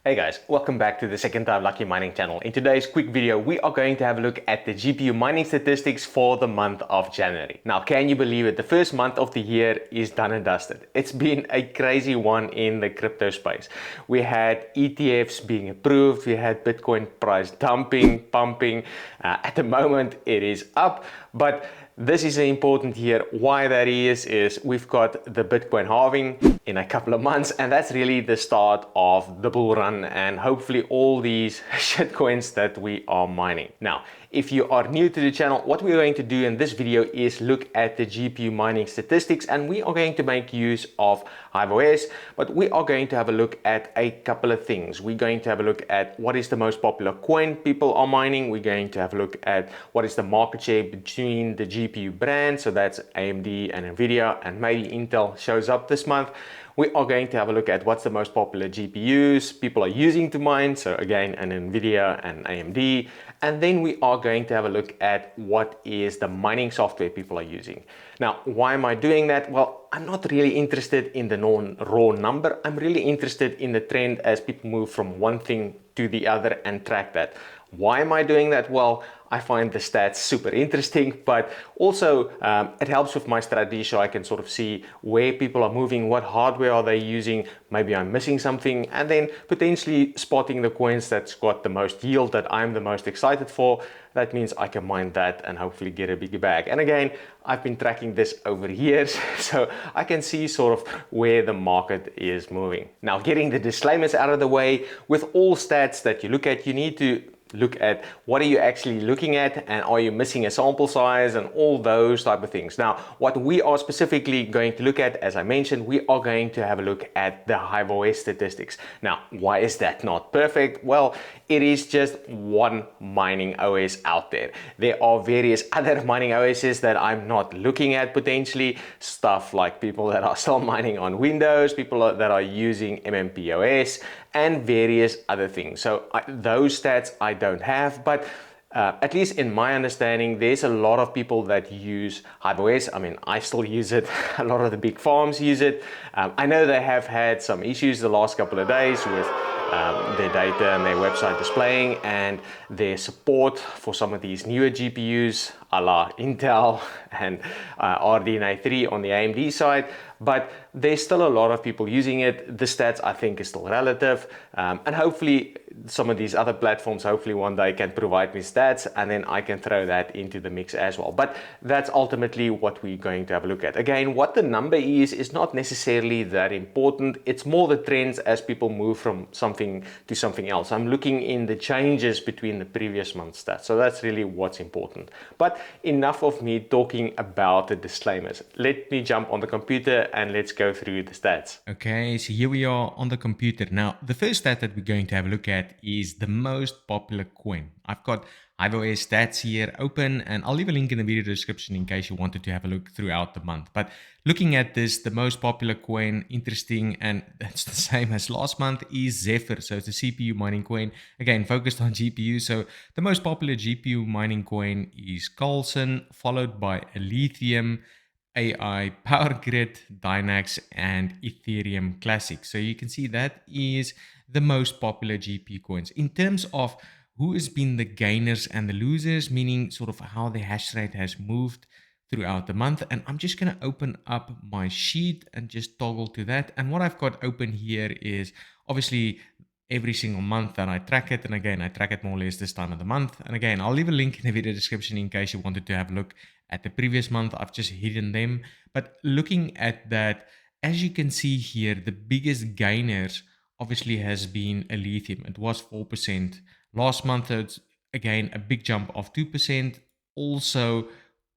Hey guys, welcome back to the Second Time Lucky Mining channel. In today's quick video, we are going to have a look at the GPU mining statistics for the month of January. Now, can you believe it? The first month of the year is done and dusted. It's been a crazy one in the crypto space. We had ETFs being approved, we had Bitcoin price dumping, pumping. At the moment, it is up, but this is important here. Why that is we've got the Bitcoin halving in a couple of months, and that's really the start of the bull run and hopefully all these shitcoins that we are mining. Now, if you are new to the channel, what we're going to do in this video is look at the GPU mining statistics, and we are going to make use of HiveOS, but we are going to have a look at a couple of things. We're going to have a look at what is the most popular coin people are mining. We're going to have a look at what is the market share between the GPU brands, so that's AMD and Nvidia, and maybe Intel shows up this month. We are going to have a look at what's the most popular GPUs people are using to mine, so again, an Nvidia and AMD. And then we are going to have a look at what is the mining software people are using. Now, why am I doing that? Well, I'm not really interested in the raw number. I'm really interested in the trend as people move from one thing to the other and track that. Why am I doing that? Well, I find the stats super interesting, but also it helps with my strategy, so I can sort of see where people are moving, what hardware are they using, maybe I'm missing something, and then potentially spotting the coins that's got the most yield that I'm the most excited for. That means I can mine that and hopefully get a bigger bag. And again, I've been tracking this over years, so I can see sort of where the market is moving. Now, getting the disclaimers out of the way, with all stats that you look at, you need to look at what are you actually looking at, and are you missing a sample size and all those type of things. Now, what we are specifically going to look at, as I mentioned, we are going to have a look at the HiveOS statistics. Now, why is that not perfect? Well, it is just one mining OS out there. There are various other mining OSs that I'm not looking at potentially, stuff like people that are still mining on Windows, people that are using MMPOS, and various other things. So those stats I don't have, but at least in my understanding, there's a lot of people that use HiveOS. I mean, I still use it. A lot of the big farms use it. I know they have had some issues the last couple of days with their data and their website displaying, and their support for some of these newer GPUs a la Intel and RDNA 3 on the AMD side, but there's still a lot of people using it. The stats I think is still relative, and hopefully some of these other platforms hopefully one day can provide me stats, and then I can throw that into the mix as well. But that's ultimately what we're going to have a look at. Again, what the number is not necessarily that important. It's more the trends as people move from something to something else. I'm looking in the changes between the previous month's stats, so that's really what's important. But enough of me talking about the disclaimers. Let me jump on the computer and let's go through the stats. Okay, so here we are on the computer. Now, the first stat that we're going to have a look at is the most popular coin. I've got HiveOS stats here open, and I'll leave a link in the video description in case you wanted to have a look throughout the month. But looking at this, the most popular coin, interesting, and that's the same as last month, is Zephyr. So it's a CPU mining coin, again, focused on GPU. So the most popular GPU mining coin is Colson, followed by Lithium, AI, Power Grid, Dynax, and Ethereum Classic. So you can see that is the most popular GPU coins. In terms of who has been the gainers and the losers, meaning sort of how the hash rate has moved throughout the month. And I'm just going to open up my sheet and just toggle to that. And what I've got open here is obviously every single month that I track it. And again, I track it more or less this time of the month. And again, I'll leave a link in the video description in case you wanted to have a look at the previous month. I've just hidden them. But looking at that, as you can see here, the biggest gainers obviously has been Lithium. It was 4%. Last month, it's again a big jump of 2%. Also,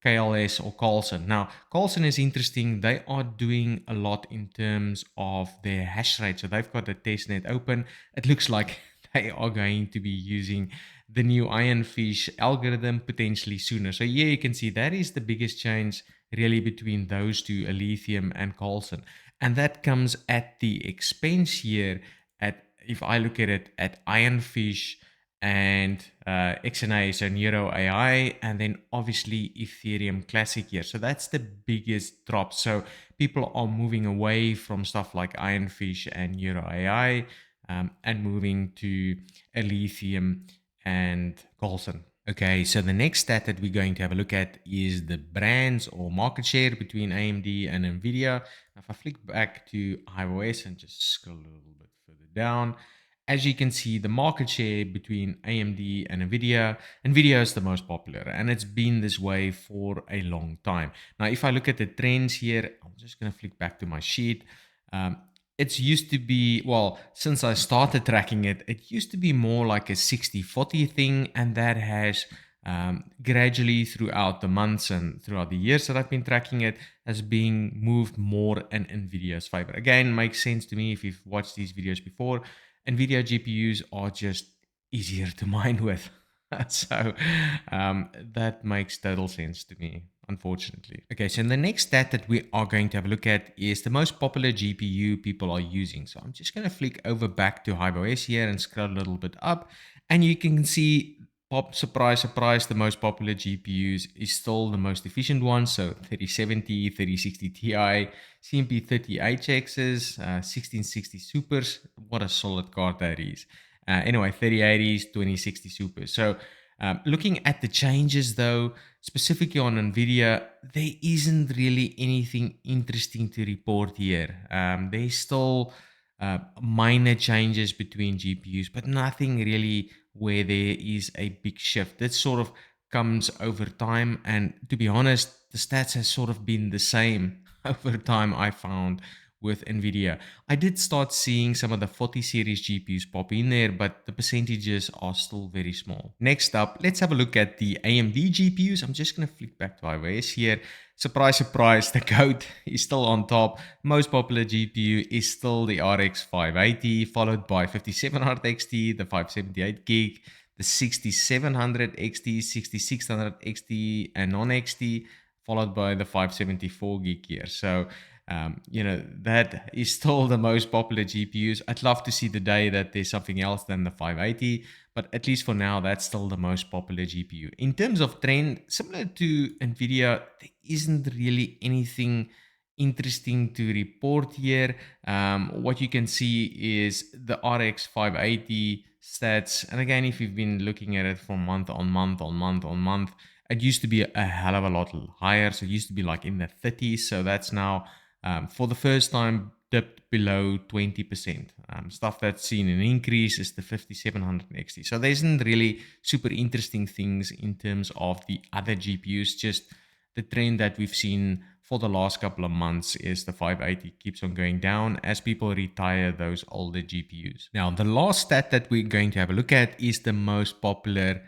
KLS or Carlson. Now, Carlson is interesting. They are doing a lot in terms of their hash rate. So they've got the testnet open. It looks like they are going to be using the new Ironfish algorithm potentially sooner. So yeah, you can see that is the biggest change really between those two, Lithium and Carlson. And that comes at the expense here at, if I look at it, at Ironfish and XNA, so Neuro AI, and then obviously Ethereum Classic here. So that's the biggest drop. So people are moving away from stuff like Ironfish and Neuro AI. and moving to a lithium and Colson. Okay, so the next stat that we're going to have a look at is the brands or market share between AMD and NVIDIA. If I flick back to iOS and just scroll a little bit further down, as you can see, the market share between AMD and NVIDIA is the most popular, and it's been this way for a long time. Now, if I look at the trends here, I'm just going to flick back to my sheet. It's used to be, well, since I started tracking it, it used to be more like a 60-40 thing, and that has gradually throughout the months and throughout the years that I've been tracking it has been moved more in NVIDIA's favor. Again, makes sense to me if you've watched these videos before. NVIDIA GPUs are just easier to mine with. So that makes total sense to me, unfortunately. Okay, so the next stat that we are going to have a look at is the most popular GPU people are using. So I'm just going to flick over back to HiveOS here and scroll a little bit up, and you can see, surprise, surprise, the most popular GPUs is still the most efficient one. So 3070, 3060 Ti, CMP 30HXs, 1660 Supers. What a solid card that is. Anyway, 3080s, 2060 Supers. So looking at the changes though, specifically on NVIDIA, there isn't really anything interesting to report here. There's still minor changes between GPUs, but nothing really where there is a big shift. That sort of comes over time, and to be honest, the stats has sort of been the same over time, I found, with NVIDIA. I did start seeing some of the 40 series GPUs pop in there, but the percentages are still very small. Next up, let's have a look at the AMD GPUs. I'm just going to flick back to iOS here. Surprise, surprise, the GOAT is still on top. Most popular GPU is still the RX 580, followed by 5700 XT, the 578 gig, the 6700 XT, 6600 XT, and non-XT, followed by the 574 gig here. So that is still the most popular GPUs. I'd love to see the day that there's something else than the 580, but at least for now, that's still the most popular GPU. In terms of trend, similar to NVIDIA, there isn't really anything interesting to report here. What you can see is the RX 580 stats. And again, if you've been looking at it from month on month, it used to be a hell of a lot higher. So it used to be like in the 30s. So that's now for the first time dipped below 20%. Stuff that's seen an increase is the 5700 XT. So there isn't really super interesting things in terms of the other GPUs. Just the trend that we've seen for the last couple of months is the 580 keeps on going down as people retire those older GPUs. Now, the last stat that we're going to have a look at is the most popular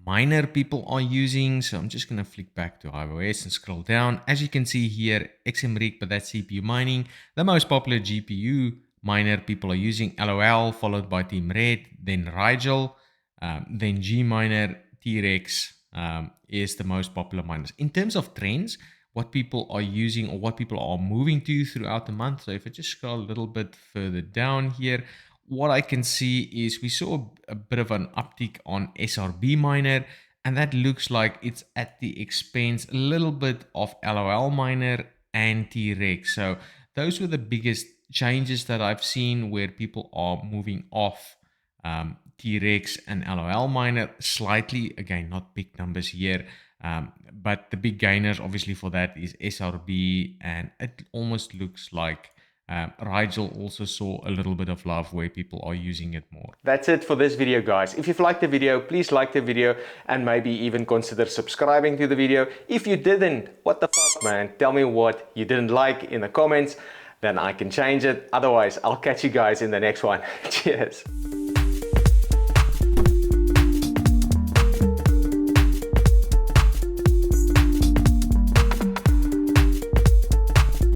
miner people are using. So I'm just going to flick back to iOS and scroll down. As you can see here, XMRig, but that's CPU mining. The most popular GPU miner people are using LOL, followed by Team Red, then Rigel, then Gminer, T-Rex is the most popular miners. In terms of trends, what people are using or what people are moving to throughout the month. So if I just scroll a little bit further down here, what I can see is we saw a bit of an uptick on SRB miner, and that looks like it's at the expense a little bit of LOL miner and T-Rex. So those were the biggest changes that I've seen where people are moving off T-Rex and LOL miner slightly. Again, not big numbers here. But the big gainers obviously for that is SRB, and it almost looks like Rigel also saw a little bit of love where people are using it more. That's it for this video, guys. If you've liked the video, please like the video and maybe even consider subscribing to the video. If you didn't, what the fuck, man? Tell me what you didn't like in the comments, then I can change it. Otherwise, I'll catch you guys in the next one. Cheers.